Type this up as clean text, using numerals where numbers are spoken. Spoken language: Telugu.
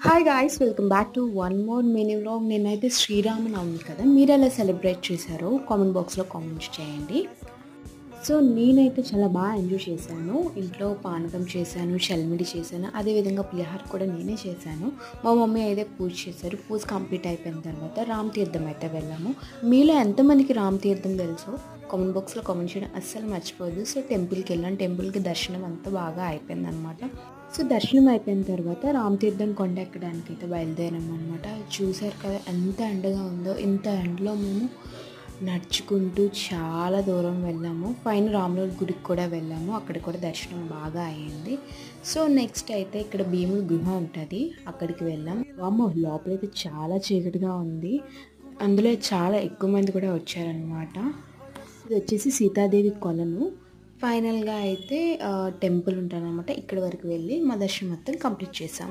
Hi guys, welcome back to one more mini vlog. నేనైతే శ్రీరామనవమి కదా, మీరు ఎలా సెలబ్రేట్ చేశారో కామెంట్ బాక్స్లో కామెంట్స్ చేయండి. సో నేనైతే చాలా బాగా ఎంజాయ్ చేశాను. ఇంట్లో పానకం చేశాను, చల్మిడి చేశాను, అదేవిధంగా పులిహోర కూడా నేనే చేశాను. మా మమ్మీ అయితే పూజ చేశారు. పూజ కంప్లీట్ అయిపోయిన తర్వాత రామ్ తీర్థం అయితే వెళ్ళాము. మీలో ఎంతమందికి రామ్ తీర్థం తెలుసో కామెంట్ బాక్స్లో కామెంట్ చేయడం అస్సలు మర్చిపోద్దు. సో టెంపుల్కి వెళ్ళాను. టెంపుల్కి దర్శనం అంతా బాగా అయిపోయింది అనమాట. సో దర్శనం అయిపోయిన తర్వాత రామ్ తీర్థం కొండ ఎక్కడానికి అయితే బయలుదేరాము అనమాట. చూసారు కదా ఎంత ఎండగా ఉందో. ఇంత ఎండలో మేము నడుచుకుంటూ చాలా దూరం వెళ్ళాము. పైన రాముల గుడికి కూడా వెళ్ళాము. అక్కడ కూడా దర్శనం బాగా అయ్యింది. సో నెక్స్ట్ అయితే ఇక్కడ భీముడి గుహ ఉంటుంది, అక్కడికి వెళ్ళాం. వామ్మో, లోపలైతే చాలా చీకటిగా ఉంది. అందులో చాలా ఎక్కువ మంది కూడా వచ్చారనమాట. ఇది వచ్చేసి సీతాదేవి కొలను. ఫైనల్గా అయితే టెంపుల్ ఉంటానన్నమాట. ఇక్కడ వరకు వెళ్ళి మా దర్శనం మొత్తం కంప్లీట్ చేసాం.